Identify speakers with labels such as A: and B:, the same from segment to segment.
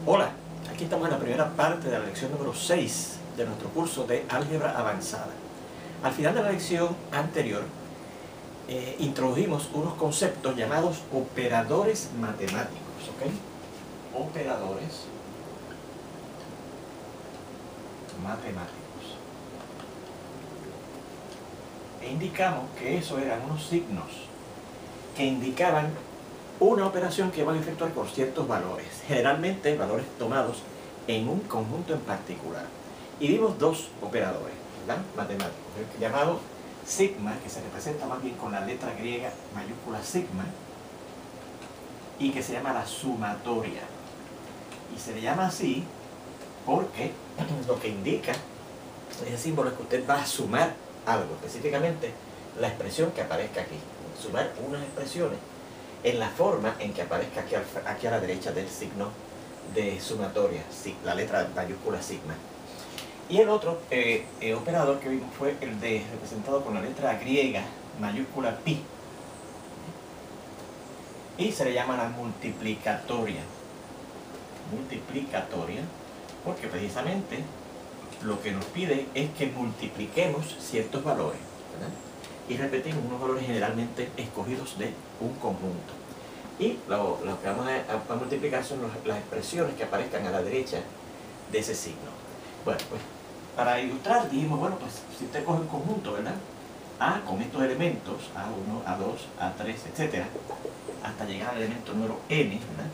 A: Hola, aquí estamos en la primera parte de la lección número 6 de nuestro curso de álgebra avanzada. Al final de la lección anterior introdujimos unos conceptos llamados operadores matemáticos, ¿ok? Operadores matemáticos. E indicamos que esos eran unos signos que indicaban una operación que van a efectuar por ciertos valores, generalmente valores tomados en un conjunto en particular. Y vimos dos operadores, ¿verdad? Matemáticos, el llamado sigma, que se representa más bien con la letra griega mayúscula sigma, y que se llama la sumatoria. Y se le llama así porque lo que indica ese símbolo es que usted va a sumar algo, específicamente la expresión que aparezca aquí, sumar unas expresiones en la forma en que aparezca aquí a la derecha del signo de sumatoria, la letra mayúscula sigma. Y el otro operador que vimos fue el representado con la letra griega mayúscula pi, y se le llama la multiplicatoria. Multiplicatoria, porque precisamente lo que nos pide es que multipliquemos ciertos valores, ¿verdad? Y repetimos unos valores generalmente escogidos de un conjunto. Y lo que vamos a multiplicar son las expresiones que aparezcan a la derecha de ese signo. Bueno, pues para ilustrar dijimos, bueno, pues si usted coge un conjunto, ¿verdad? A con estos elementos, A1, A2, A3, etcétera, hasta llegar al elemento número n, ¿verdad?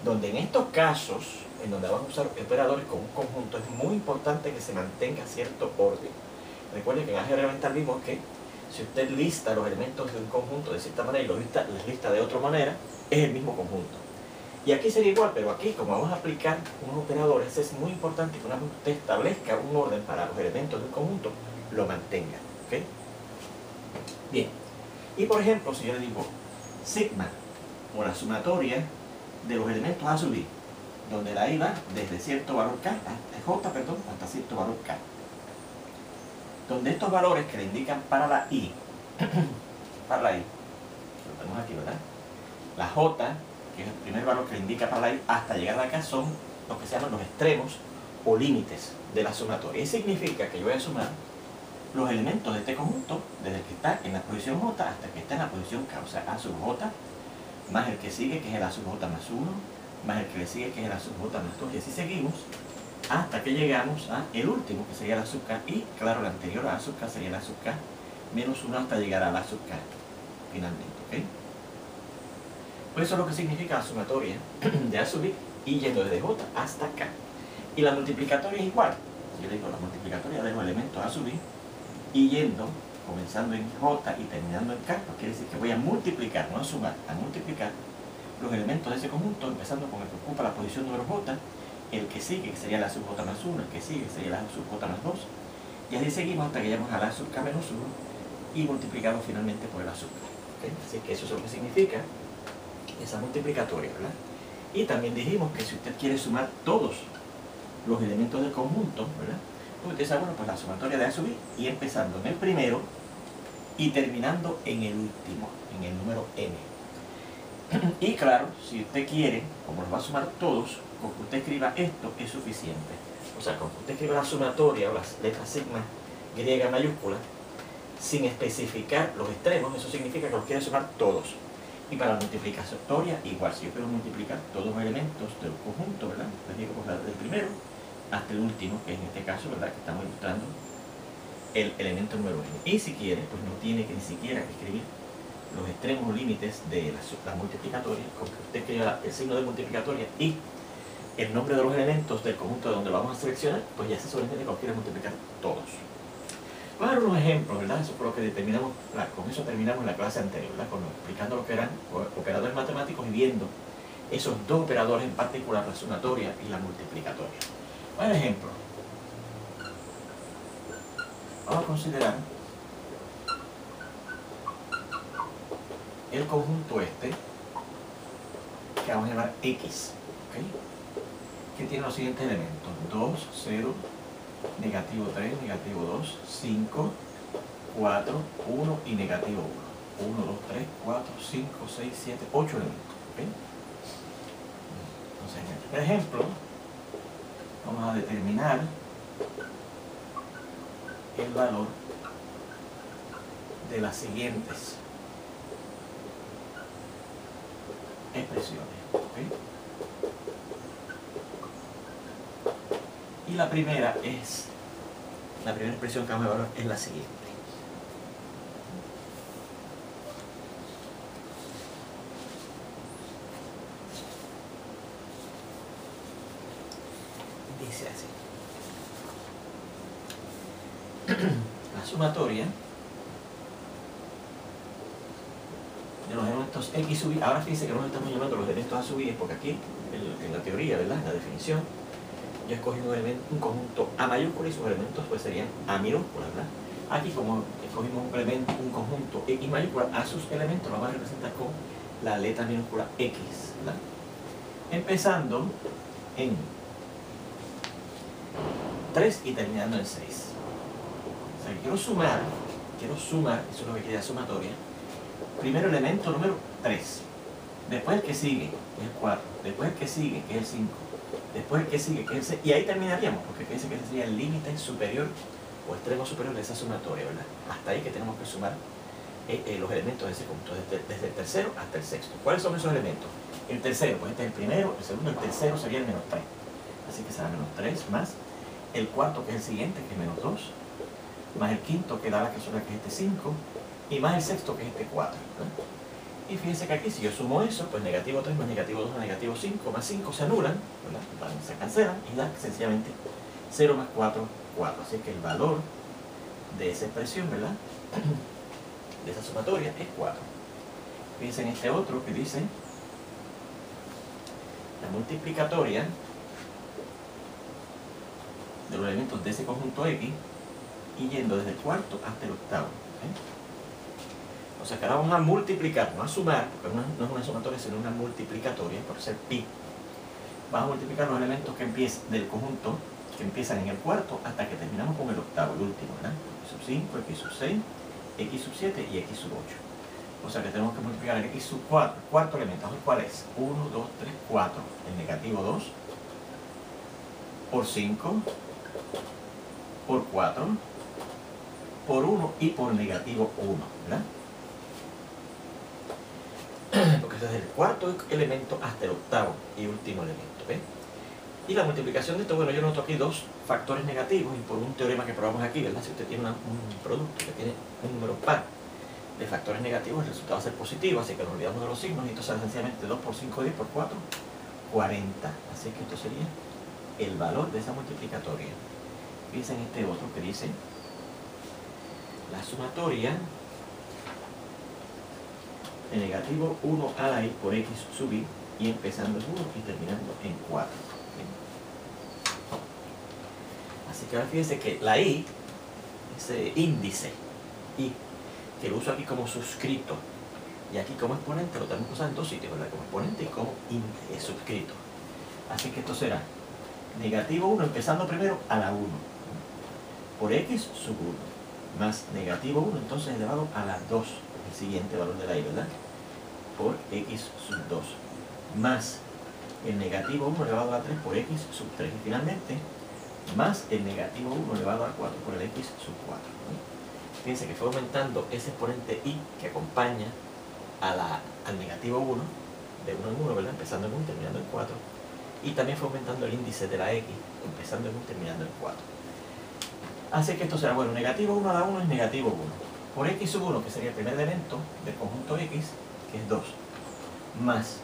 A: Donde en estos casos, en donde vamos a usar operadores con un conjunto, es muy importante que se mantenga cierto orden. Recuerden que en álgebra elemental vimos que si usted lista los elementos de un conjunto de cierta manera y los lista de otra manera, es el mismo conjunto. Y aquí sería igual, pero aquí, como vamos a aplicar unos operadores, es muy importante que una vez usted establezca un orden para los elementos de un conjunto, lo mantenga. ¿Ok? Bien. Y por ejemplo, si yo le digo sigma, o la sumatoria de los elementos A sub i, donde la i va desde cierto valor k, hasta cierto valor k. Donde estos valores que le indican para la i, lo tenemos aquí, ¿verdad? La j, que es el primer valor que le indica para la i, hasta llegar a acá son lo que se llaman los extremos o límites de la sumatoria. Y significa que yo voy a sumar los elementos de este conjunto, desde el que está en la posición j hasta el que está en la posición k, o sea, a sub j, más el que sigue, que es el a sub j más 1, más el que le sigue, que es el a sub j más 2, y así seguimos, hasta que llegamos a el último, que sería la sub k, y claro, el anterior a la sub k sería la sub k menos 1 hasta llegar a la sub k, finalmente, ¿ok? Pues eso es lo que significa la sumatoria de a sub i, y yendo desde j hasta k. Y la multiplicatoria es igual. Yo le digo la multiplicatoria de los elementos a sub i, y yendo, comenzando en j y terminando en k, pues quiere decir que voy a multiplicar, no a sumar, a multiplicar los elementos de ese conjunto, empezando con el que ocupa la posición número j, el que sigue, que sería la sub j más 1, el que sigue, que sería la sub j más 2, y así seguimos hasta que llegamos a la sub k menos 1, y multiplicamos finalmente por la sub k. ¿Okay? Así que eso es lo que significa esa multiplicatoria, ¿verdad? Y también dijimos que si usted quiere sumar todos los elementos del conjunto, ¿verdad? Pues usted sabe, bueno, pues la sumatoria de a sub i, y empezando en el primero y terminando en el último, en el número n. Y claro, si usted quiere, como los va a sumar todos, con que usted escriba esto es suficiente. O sea, con que usted escriba la sumatoria o las letras sigma griega mayúscula, sin especificar los extremos, eso significa que los quiere sumar todos. Y para la multiplicatoria, igual, si yo quiero multiplicar todos los elementos del conjunto, ¿verdad? Les digo, pues del primero hasta el último, que en este caso, ¿verdad?, que estamos ilustrando el elemento número n. Y si quiere, pues no tiene que ni siquiera escribir los extremos o límites de la multiplicatoria, con que usted escriba el signo de multiplicatoria y el nombre de los elementos del conjunto de donde lo vamos a seleccionar, pues ya se sobreentiende que los quiere multiplicar todos. Vamos a dar unos ejemplos, ¿verdad? Eso fue lo que determinamos, con eso terminamos la clase anterior, ¿verdad? Explicando lo que eran operadores matemáticos y viendo esos dos operadores en particular, la sumatoria y la multiplicatoria. Por ejemplo, vamos a considerar el conjunto este, que vamos a llamar X, ¿okay? Que tiene los siguientes elementos: 2, 0, negativo 3, negativo 2, 5, 4, 1 y negativo 1. 1, 2, 3, 4, 5, 6, 7, 8 elementos. ¿Okay? Entonces, en el primer ejemplo, vamos a determinar el valor de las siguientes expresiones. ¿Okay? Y la primera expresión que vamos a evaluar es la siguiente. Dice así. La sumatoria de los elementos x sub i. Ahora fíjense que no estamos llamando los elementos a sub i, porque aquí, en la teoría, ¿verdad? En la definición, yo escogí un conjunto A mayúscula y sus elementos pues serían A minúscula, ¿verdad? Aquí, como escogimos un conjunto X mayúscula, a sus elementos lo vamos a representar con la letra minúscula X, ¿verdad? Empezando en 3 y terminando en 6. O sea, quiero sumar, eso es lo que quería sumatoria. Primero elemento número 3, después el que sigue, que es el 4, después el que sigue, que es el 5, después el que sigue, que es el 6, y ahí terminaríamos, porque fíjense que ese sería el límite superior o extremo superior de esa sumatoria, ¿verdad? Hasta ahí que tenemos que sumar los elementos de ese conjunto, desde el tercero hasta el sexto. ¿Cuáles son esos elementos? El tercero, pues este es el primero, el segundo, el tercero sería el menos 3. Así que será menos 3 más el cuarto, que es el siguiente, que es menos 2, más el quinto, que da la casualidad, que es este 5, y más el sexto, que es este 4. ¿verdad? Y fíjense que aquí, si yo sumo eso, pues negativo 3 más negativo 2 más negativo 5 más 5 se anulan, ¿verdad? Se cancelan y da sencillamente 0 más 4, 4. Así que el valor de esa expresión, ¿verdad? De esa sumatoria es 4. Fíjense en este otro que dice la multiplicatoria de los elementos de ese conjunto X y yendo desde el cuarto hasta el octavo. O sea que ahora vamos a multiplicar, no a sumar, porque no es una sumatoria, sino una multiplicatoria, por ser pi. Vamos a multiplicar los elementos que empiezan del conjunto, que empiezan en el cuarto hasta que terminamos con el octavo, el último, ¿verdad? X sub 5, X sub 6, X sub 7 y X sub 8. O sea que tenemos que multiplicar el X sub 4, el cuarto elemento. ¿Cuál es? 1, 2, 3, 4. El negativo 2 por 5, por 4, por 1 y por negativo 1, ¿verdad? Porque desde el cuarto elemento hasta el octavo y último elemento, ¿ves? Y la multiplicación de esto, bueno, yo noto aquí dos factores negativos y por un teorema que probamos aquí, ¿verdad? Si usted tiene un producto que tiene un número par de factores negativos, el resultado va a ser positivo, así que nos olvidamos de los signos y esto será sencillamente 2 por 5, 10 por 4, 40. Así que esto sería el valor de esa multiplicatoria. Fíjense en este otro que dice la sumatoria de negativo 1 a la i por x sub i y empezando en 1 y terminando en 4. Así que ahora fíjense que la i, ese índice i, que lo uso aquí como suscrito y aquí como exponente, lo tenemos que usar en dos sitios, ¿verdad? Como exponente y como índice, suscrito. Así que esto será negativo 1 empezando primero a la 1 por x sub 1 más negativo 1 entonces elevado a la 2, el siguiente valor de la i, ¿verdad? Por x sub 2 más el negativo 1 elevado a la 3 por x sub 3 y finalmente más el negativo 1 elevado a la 4 por el x sub 4. Fíjense que fue aumentando ese exponente i que acompaña al negativo 1 de 1 en 1, ¿verdad? Empezando en 1 terminando en 4, y también fue aumentando el índice de la x empezando en 1 terminando en 4. Así que esto será, bueno, negativo 1 a la 1 es negativo 1 por x sub 1, que sería el primer elemento del conjunto x, que es 2, más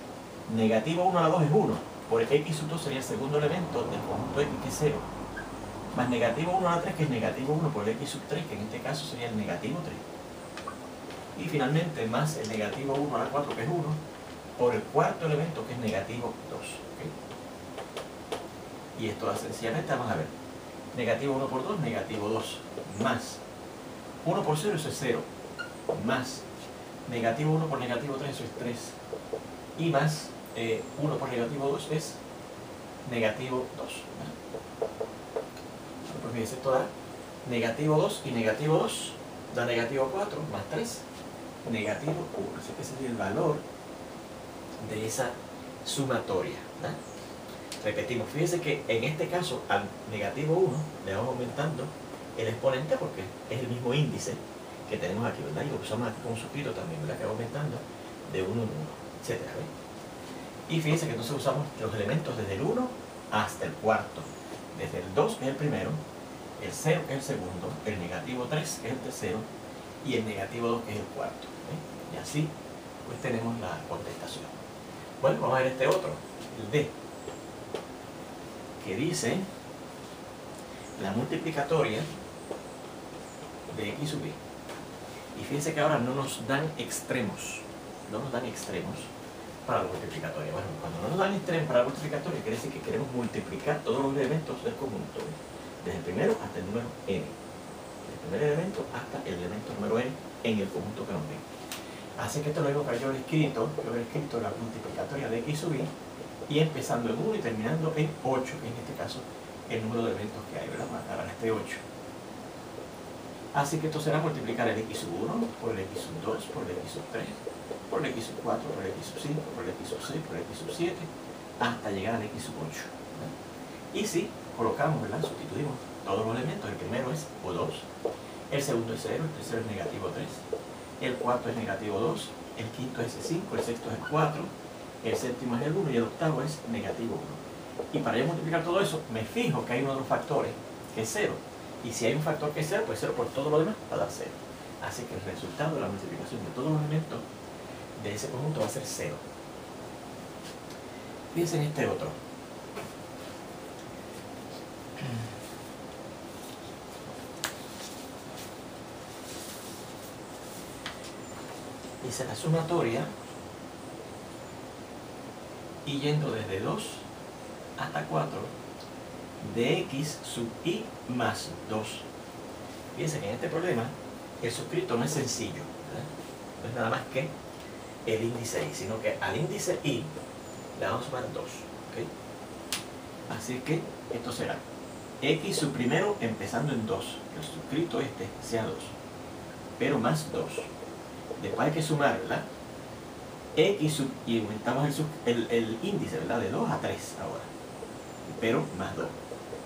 A: negativo 1 a la 2 es 1, por x sub 2 sería el segundo elemento del conjunto x, que es 0, más negativo 1 a la 3, que es negativo 1 por el x sub 3, que en este caso sería el negativo 3, y finalmente más el negativo 1 a la 4, que es 1, por el cuarto elemento, que es negativo 2. ¿Okay? Y esto sencillamente vamos a ver, negativo 1 por 2, negativo 2, más 1 por 0, eso es 0, más negativo 1 por negativo 3, eso es 3, y más 1 por negativo 2 es negativo 2. Pues fíjense, esto da negativo 2 y negativo 2 da negativo 4 más 3, negativo 1. Así que ese es el valor de esa sumatoria, ¿verdad? repetimos, fíjense que en este caso al negativo 1 le vamos aumentando el exponente porque es el mismo índice que tenemos aquí, ¿verdad? Y lo usamos aquí como suscrito también, ¿verdad? Que va aumentando de 1 en 1, etc. Y fíjense que entonces usamos los elementos desde el 1 hasta el cuarto, desde el 2, que es el primero, el 0, que es el segundo, el negativo 3, que es el tercero, y el negativo 2, que es el cuarto. Y así, pues tenemos la contestación. Bueno, vamos a ver este otro, el D, que dice la multiplicatoria de x sub y. Y fíjense que ahora no nos dan extremos, para la multiplicatoria. Bueno, cuando no nos dan extremos para la multiplicatoria, quiere decir que queremos multiplicar todos los elementos del conjunto, desde el primero hasta el número n. El primer elemento hasta el elemento número n en el conjunto que nos den. Así que esto lo mismo que yo he escrito la multiplicatoria de x sub y, y empezando en 1 y terminando en 8, que en este caso el número de elementos que hay, ¿verdad? Para este 8. Así que esto será multiplicar el x sub 1 por el x sub 2, por el x sub 3, por el x sub 4, por el x sub 5, por el x sub 6, por el x sub 7, hasta llegar al x sub 8. ¿Verdad? Y si colocamos, ¿verdad? Sustituimos todos los elementos, el primero es O2, el segundo es 0, el tercero es negativo 3, el cuarto es negativo 2, el quinto es 5, el sexto es 4, el séptimo es el 1 y el octavo es negativo 1. Y para yo multiplicar todo eso, me fijo que hay uno de los factores que es 0. Y si hay un factor que es 0, pues 0 por todo lo demás va a dar 0. Así que el resultado de la multiplicación de todos los elementos de ese conjunto va a ser 0. Fíjense en este otro. Dice la sumatoria y yendo desde 2 hasta 4 de x sub y más 2. Fíjense que en este problema el suscrito no es sencillo, ¿verdad? No es nada más que el índice y, sino que al índice y le vamos a sumar 2. ¿Okay? Así que esto será x sub primero empezando en 2, que el suscrito este sea 2, pero más 2. Después hay que sumar, ¿verdad? X sub, y aumentamos el índice, ¿verdad? De 2 a 3 ahora, pero más 2.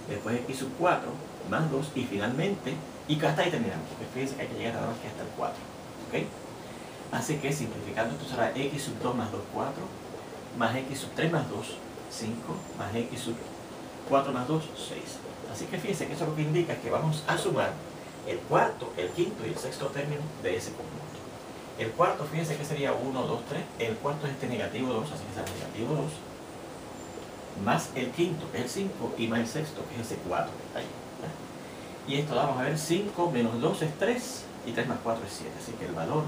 A: Después x sub 4, más 2, y finalmente, y hasta ahí terminamos, porque fíjense que hay que llegar nada más que hasta el 4. ¿Okay? Así que simplificando, esto será x sub 2 más 2, 4, más x sub 3 más 2, 5, más x sub 4 más 2, 6. Así que fíjense que eso lo que indica es que vamos a sumar el cuarto, el quinto y el sexto término de ese conjunto. El cuarto, fíjense que sería 1, 2, 3. El cuarto es este negativo 2, así que será negativo 2. Más el quinto, que es el 5, y más el sexto, que es ese 4 que está ahí. Y esto vamos a ver, 5 menos 2 es 3, y 3 más 4 es 7. Así que el valor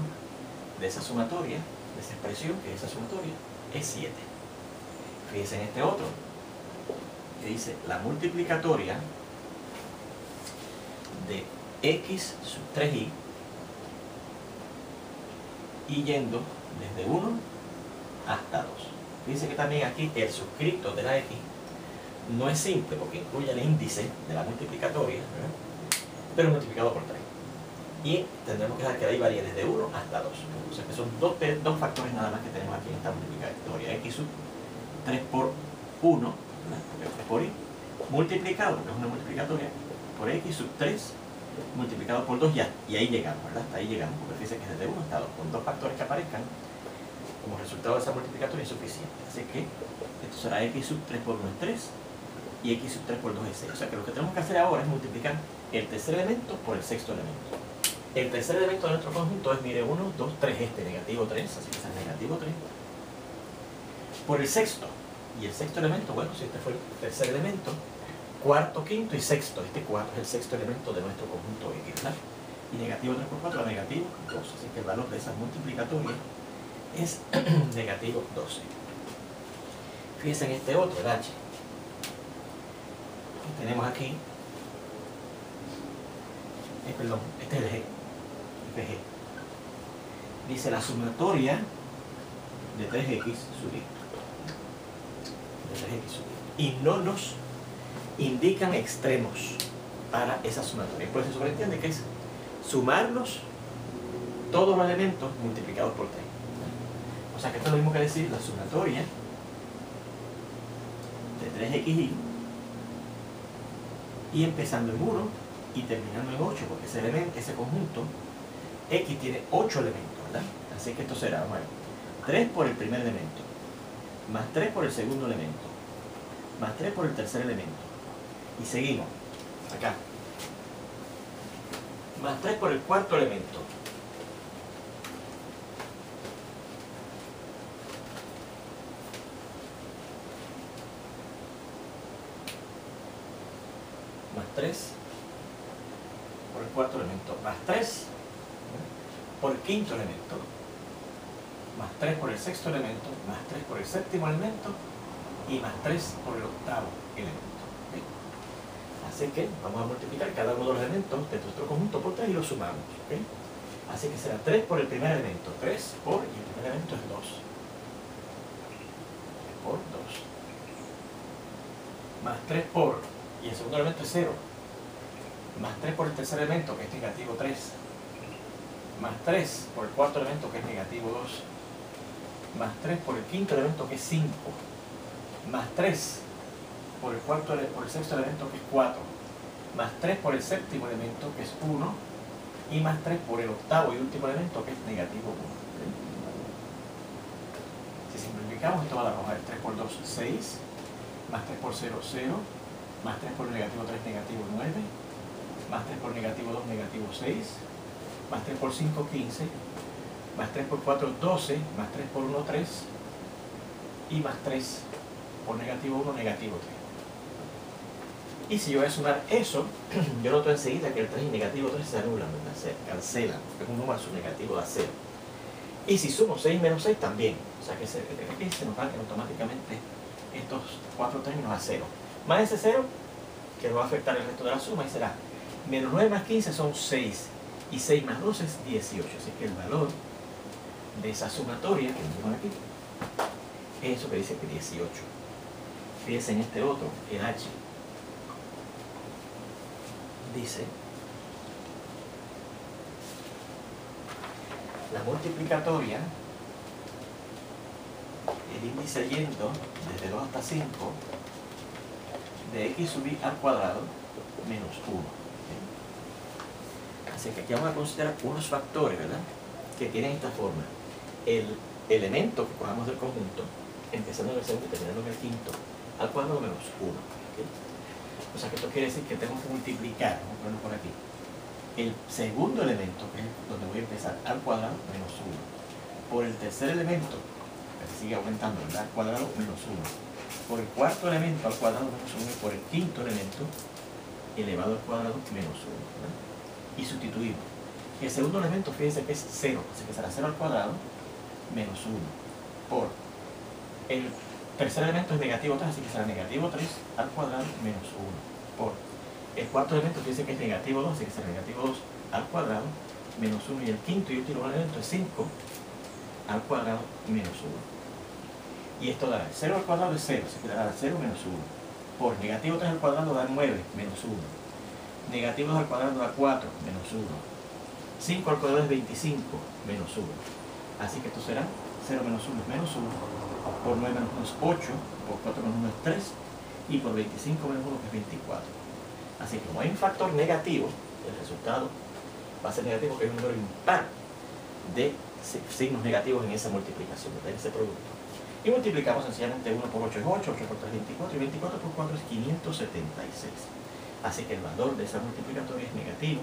A: de esa sumatoria, de esa expresión, que es esa sumatoria, es 7. Fíjense en este otro, que dice la multiplicatoria de x sub 3y y yendo desde 1 hasta 2. Fíjense que también aquí el suscrito de la x no es simple porque incluye el índice de la multiplicatoria, ¿verdad? Pero multiplicado por 3. Y tendremos que dejar que ahí varíe desde 1 hasta 2. O sea que son dos factores nada más que tenemos aquí en esta multiplicatoria. X sub 3 por 1, ¿verdad? Porque 3 por y, multiplicado, porque es una multiplicatoria, por x sub 3 multiplicado por 2 ya, y ahí llegamos, ¿verdad? Hasta ahí llegamos, porque fíjense que es desde 1 hasta 2, con dos factores que aparezcan como resultado de esa multiplicatoria es suficiente. Así que esto será x sub 3 por 1 es 3 y x sub 3 por 2 es 6. O sea que lo que tenemos que hacer ahora es multiplicar el tercer elemento por el sexto elemento. El tercer elemento de nuestro conjunto es, mire, 1, 2, 3, negativo 3, así que será negativo 3, por el sexto. Y el sexto elemento, bueno, si este fue el tercer elemento, cuarto, quinto y sexto. Este 4 es el sexto elemento de nuestro conjunto X, ¿verdad? Y negativo 3 por 4 da negativo 2. Así que el valor de esa multiplicatoria es negativo 12. Fíjense en este otro, el H. Que tenemos aquí. Perdón, este es el G. Este es G. Dice la sumatoria de 3x sub y. De 3x sub y. Y no nos indican extremos para esa sumatoria. Pues se sobreentiende que es sumarlos todos los elementos multiplicados por 3. O sea que esto es lo mismo que decir la sumatoria de 3xy y empezando en 1 y terminando en 8, porque ese conjunto x tiene 8 elementos, ¿verdad? Así que esto será, bueno, 3 por el primer elemento, más 3 por el segundo elemento, más 3 por el tercer elemento. Y seguimos, acá. Más 3 por el cuarto elemento. Más 3 por el cuarto elemento. Más 3 por el quinto elemento. Más 3 por el sexto elemento. Más 3 por el séptimo elemento. Y más 3 por el octavo elemento. ¿Okay? Así que vamos a multiplicar cada uno de los elementos de nuestro conjunto por 3 y lo sumamos. ¿Okay? Así que será 3 por el primer elemento. 3 por, y el primer elemento es 2. Por 2. Más 3 por, y el segundo elemento es 0. Más 3 por el tercer elemento, que es negativo 3. Más 3 por el cuarto elemento, que es negativo 2. Más 3 por el quinto elemento, que es 5. Más 3 por el sexto elemento, que es 4. Más 3 por el séptimo elemento, que es 1. Y más 3 por el octavo y último elemento, que es negativo 1. Si simplificamos, esto va a dar, vamos a ver, 3 por 2, 6. Más 3 por 0, 0. Más 3 por negativo 3, negativo 9. Más 3 por negativo 2, negativo 6. Más 3 por 5, 15. Más 3 por 4, 12. Más 3 por 1, 3. Y más 3 por negativo 1, negativo 3. Y si yo voy a sumar eso, yo noto enseguida que el 3 y negativo 3 se anulan, ¿verdad? Se cancelan, porque es un número subnegativo da 0. Y si sumo 6 menos 6 también, o sea que aquí se nos van automáticamente estos 4 términos a 0. Más ese 0, que no va a afectar el resto de la suma, y será menos 9 más 15 son 6, y 6 más 2 es 18. Así que el valor de esa sumatoria, que tenemos aquí, es eso que dice que 18. Fíjense en este otro, el h. Dice, la multiplicatoria, el índice yendo desde 2 hasta 5 de x sub i al cuadrado menos 1. ¿Okay? Así que aquí vamos a considerar unos factores, ¿verdad?, que tienen esta forma. El elemento que cojamos del conjunto, empezando en el segundo y terminando en el quinto, al cuadrado menos 1. ¿Okay? O sea que esto quiere decir que tengo que multiplicar, vamos a ponerlo por aquí, el segundo elemento, que es donde voy a empezar, al cuadrado menos 1, por el tercer elemento, que sigue aumentando, ¿verdad?, al cuadrado menos 1, por el cuarto elemento al cuadrado menos 1 y por el quinto elemento elevado al cuadrado menos 1. ¿Verdad? Y sustituimos. El segundo elemento, fíjense que es 0, así que será 0 al cuadrado menos 1, por el tercer elemento es negativo 3, así que será negativo 3 al cuadrado menos 1, por el cuarto elemento, fíjense que es negativo 2, así que será negativo 2 al cuadrado menos 1, y el quinto y último elemento es 5 al cuadrado menos 1. Y esto dará 0 al cuadrado es 0, así que dará 0 menos 1, por negativo 3 al cuadrado da 9 menos 1, negativo 2 al cuadrado da 4 menos 1, 5 al cuadrado es 25 menos 1. Así que esto será 0 menos 1 es menos 1, por 9 menos 1 es 8, por 4 menos 1 es 3, y por 25 menos 1 que es 24. Así que como hay un factor negativo, el resultado va a ser negativo, que es un número impar de signos negativos en esa multiplicación, en ese producto. Y multiplicamos sencillamente 1 por 8 es 8, 8 por 3 es 24, y 24 por 4 es 576. Así que el valor de esa multiplicatoria es negativo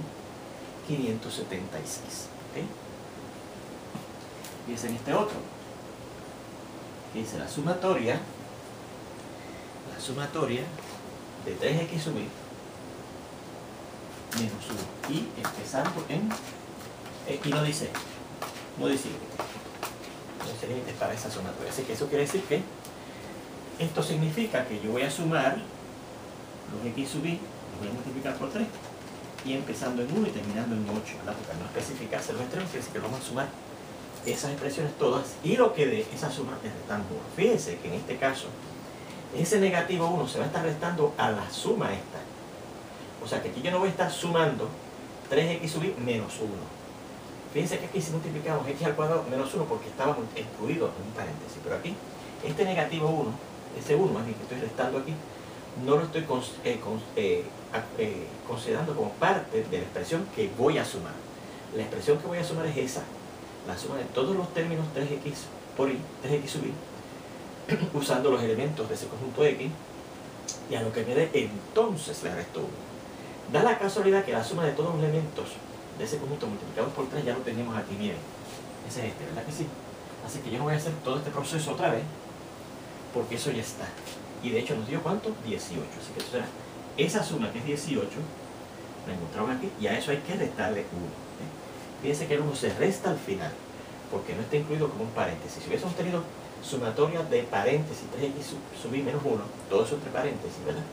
A: 576. ¿Okay? Y es en este otro, que dice la sumatoria de 3x sub i menos 1, y empezando en, y no dice límites para esa sumatoria. Así que eso quiere decir que esto significa que yo voy a sumar los x sub i, los voy a multiplicar por 3, y empezando en 1 y terminando en 8, ¿verdad? Porque al no especificarse los extremos, quiere decir que vamos a sumar esas expresiones todas, y lo que de esa suma es restando 1. Fíjense que en este caso, ese negativo 1 se va a estar restando a la suma esta. O sea que aquí yo no voy a estar sumando 3x sub i menos 1. Fíjense que aquí si multiplicamos x al cuadrado menos 1 porque estábamos excluidos en un paréntesis. Pero aquí, este negativo 1, ese 1 más bien que estoy restando aquí, no lo estoy considerando como parte de la expresión que voy a sumar. La expresión que voy a sumar es esa, la suma de todos los términos 3x por y, 3x sub y, usando los elementos de ese conjunto X, y a lo que me dé entonces le resto 1. Da la casualidad que la suma de todos los elementos de ese conjunto multiplicados por 3 ya lo tenemos aquí, miren. Ese es este, ¿verdad que sí? Así que yo no voy a hacer todo este proceso otra vez, porque eso ya está. Y de hecho nos dio ¿cuánto? 18. Así que eso será esa suma que es 18, la encontramos aquí, y a eso hay que restarle 1. Fíjense que el 1 se resta al final, porque no está incluido como un paréntesis. Si hubiésemos tenido sumatoria de paréntesis 3x sub y menos 1, todo eso entre paréntesis, ¿verdad?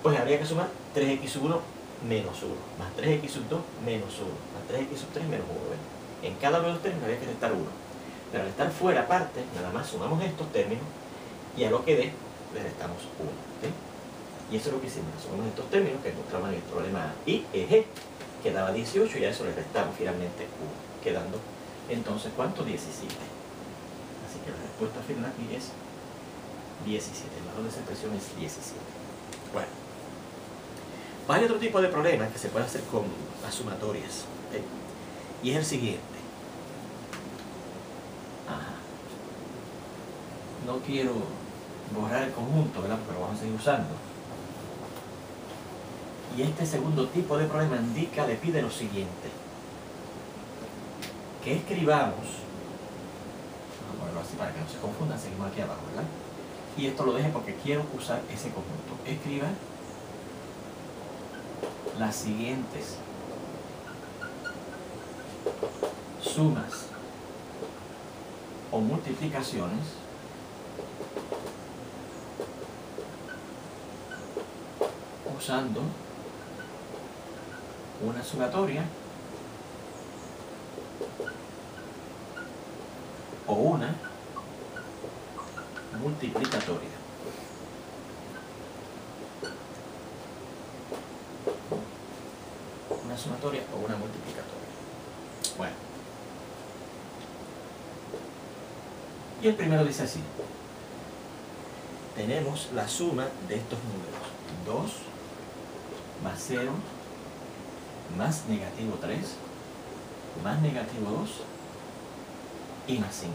A: Pues habría que sumar 3x sub 1 menos 1, más 3x sub 2 menos 1, más 3x sub 3 menos 1, ¿verdad? En cada uno de los términos habría que restar 1. Pero al estar fuera aparte, nada más sumamos estos términos y a lo que dé le restamos 1. ¿Sí? Y eso es lo que hicimos, sumamos estos términos que encontramos en el problema I, E, G, que daba 18 y a eso le restamos finalmente 1, quedando entonces ¿cuánto? 17. Así que la respuesta final aquí es 17, el valor de esa expresión es 17. Bueno, hay otro tipo de problemas que se puede hacer con las sumatorias, ¿sí? Y es el siguiente. Ajá. No quiero borrar el conjunto, ¿verdad? Porque lo vamos a seguir usando. Y este segundo tipo de problema indica, le pide lo siguiente: que escribamos, vamos a ponerlo así para que no se confundan, seguimos aquí abajo, ¿verdad? Y esto lo deje porque quiero usar ese conjunto. Escriba las siguientes sumas o multiplicaciones usando una sumatoria o una multiplicatoria. Una sumatoria o una multiplicatoria. Bueno. Y el primero dice así: tenemos la suma de estos números: 2 más 0 más negativo 3 más negativo 2 y más 5.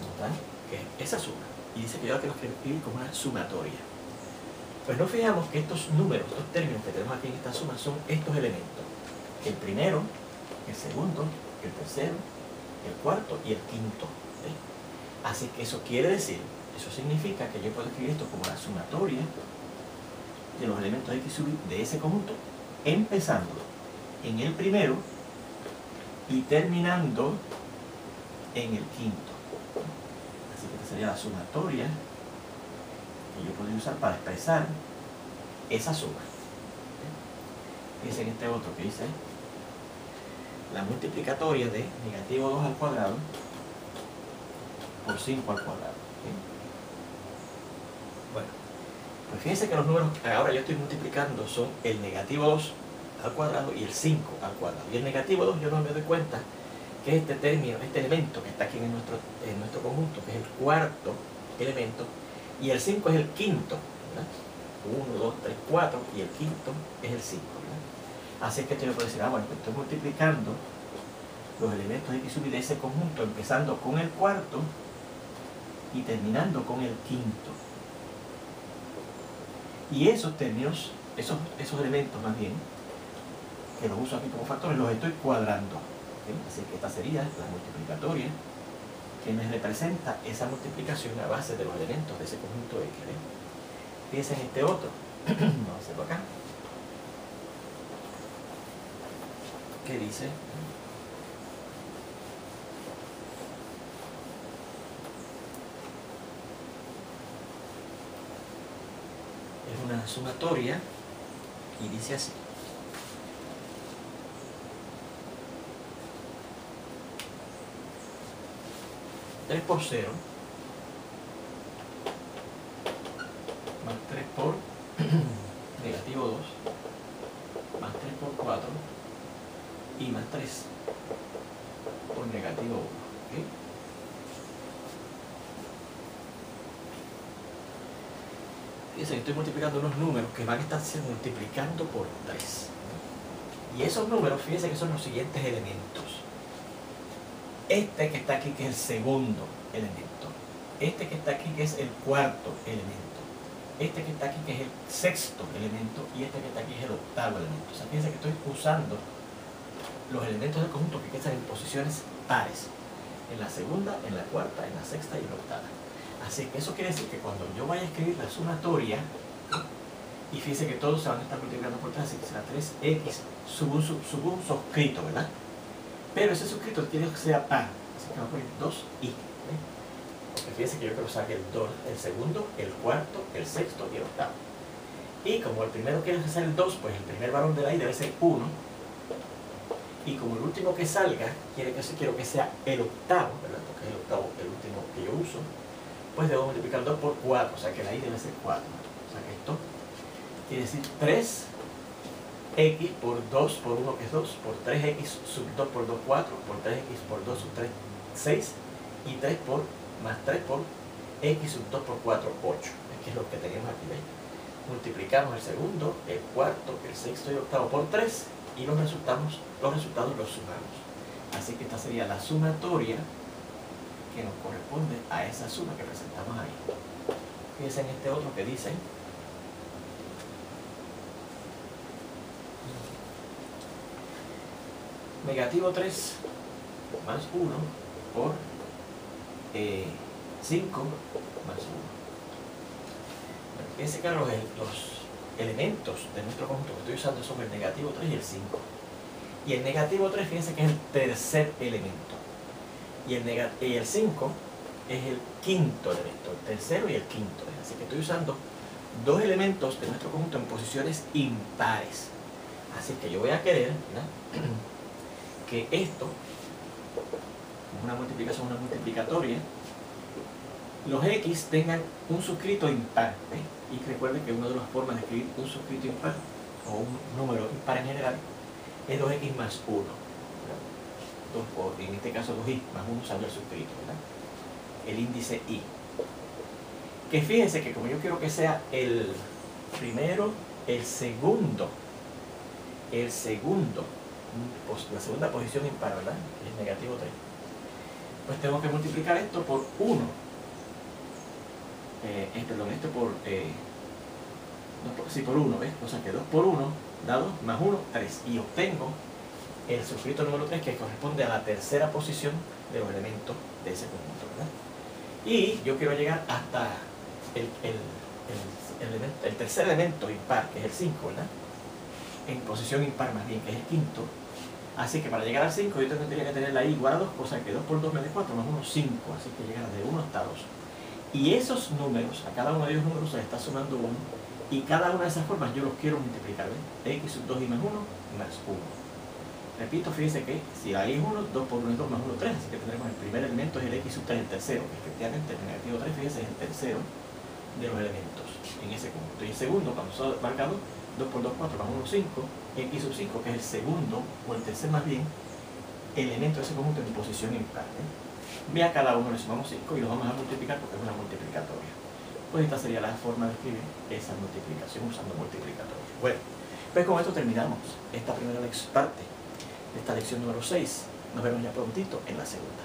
A: ¿Notan? Que es esa suma. Y dice que yo la tengo que escribir como una sumatoria. Pues nos fijamos que estos números, estos términos que tenemos aquí en esta suma son estos elementos: el primero, el segundo, el tercero, el cuarto y el quinto. ¿Sí? Así que eso quiere decir, eso significa que yo puedo escribir esto como la sumatoria de los elementos X sub y de ese conjunto, empezando en el primero y terminando en el quinto. Así que esta sería la sumatoria que yo podría usar para expresar esa suma. Fíjense en este otro que dice la multiplicatoria de negativo 2 al cuadrado por 5 al cuadrado. ¿Sí? Bueno, pues fíjense que los números que ahora yo estoy multiplicando son el negativo 2 al cuadrado y el 5 al cuadrado. Y el negativo 2 yo no me doy cuenta que es este término, este elemento que está aquí en nuestro conjunto, que es el cuarto elemento, y el 5 es el quinto, ¿verdad? 1, 2, 3, 4, y el quinto es el 5, ¿verdad? Así que esto yo puedo decir, bueno, pues estoy multiplicando los elementos X sub y de ese conjunto, empezando con el cuarto y terminando con el quinto. Y esos términos, esos elementos más bien, que los uso aquí como factores, los estoy cuadrando. ¿Sí? Así que esta sería la multiplicatoria que me representa esa multiplicación a base de los elementos de ese conjunto X. Fíjense en este otro. Vamos a hacerlo acá. ¿Qué dice? Es una sumatoria y dice así: 3 por 0 más 3 por negativo 2 más 3 por 4 y más 3 por negativo 1. ¿Okay? fíjense que estoy multiplicando unos números que van a estar multiplicando por 3. Y esos números, fíjense que son los siguientes elementos. Este que está aquí, que es el segundo elemento. Este que está aquí, que es el cuarto elemento. Este que está aquí, que es el sexto elemento. Y este que está aquí es el octavo elemento. O sea, fíjense que estoy usando los elementos del conjunto que están en posiciones pares. En la segunda, en la cuarta, en la sexta y en la octava. Así que eso quiere decir que cuando yo vaya a escribir la sumatoria, y fíjense que todos se van a estar multiplicando por 3, así que será 3x sub un suscrito, ¿verdad? Pero ese suscrito tiene que ser par, así que vamos a poner 2i. Porque fíjense que yo quiero usar el segundo, el cuarto, el sexto y el octavo. Y como el primero quiere ser el 2, pues el primer valor de la i debe ser 1. Y como el último que salga, quiero que sea el octavo, ¿verdad? Porque es el octavo, el último que yo uso, pues debo multiplicar 2 por 4, o sea que la i debe ser 4. O sea que esto quiere decir 3x por 2 por 1 que es 2, por 3x sub 2 por 2, 4, por 3x por 2 sub 3, 6, y 3 por más 3 por x sub 2 por 4, 8. Es que es lo que tenemos aquí, ¿ves? Multiplicamos el segundo, el cuarto, el sexto y el octavo por 3 y los resultados los sumamos. Así que esta sería la sumatoria que nos corresponde a esa suma que presentamos ahí. Fíjense en este otro que dice negativo 3 más 1 por 5 más 1. Fíjense que los elementos de nuestro conjunto que estoy usando son el negativo 3 y el 5. Y el negativo 3, fíjense que es el tercer elemento. Y el 5 es el quinto elemento, el tercero y el quinto. Así que estoy usando dos elementos de nuestro conjunto en posiciones impares. Así que yo voy a querer, ¿verdad?, que esto, una multiplicación, una multiplicatoria, los x tengan un suscrito impar. Y recuerden que una de las formas de escribir un suscrito impar, o un número impar en general, es 2x más 1. En este caso 2i más 1 usando el suscrito, ¿verdad?, el índice i. Que fíjense que como yo quiero que sea el primero, el segundo, la segunda posición impar, ¿verdad?, que es negativo 3, pues tengo que multiplicar esto por 1. Esto por 1, ¿ves? O sea que 2 por 1 da 2 más 1, 3. Y obtengo el suscrito número 3 que corresponde a la tercera posición de los elementos de ese conjunto, ¿verdad? Y yo quiero llegar hasta el tercer elemento impar, que es el 5, ¿verdad?, en posición impar más bien, que es el quinto. Así que para llegar al 5 yo tendría que tener la i igual a 2, cosa que 2 por 2 me da 4, más 1, 5. Así que llegar de 1 hasta 2. Y esos números, a cada uno de ellos números se le está sumando 1. Y cada una de esas formas yo los quiero multiplicar, ¿ves? X sub 2 y más 1, más 1. Repito, fíjense que si la i es 1, 2 por 1 es 2 más 1, 3. Así que tendremos el primer elemento es el x sub 3, el tercero. Que efectivamente el negativo 3, fíjense, es el tercero de los elementos en ese conjunto. Y el segundo, cuando se ha marcado, 2 por 2, 4 más 1, 5. X sub 5, que es el segundo, o el tercer más bien, elemento de ese conjunto en posición impar. Ve a cada uno, le sumamos 5 y los vamos a multiplicar porque es una multiplicatoria. Pues esta sería la forma de escribir esa multiplicación usando multiplicatoria. Bueno, pues con esto terminamos esta primera parte de esta lección número 6. Nos vemos ya prontito en la segunda.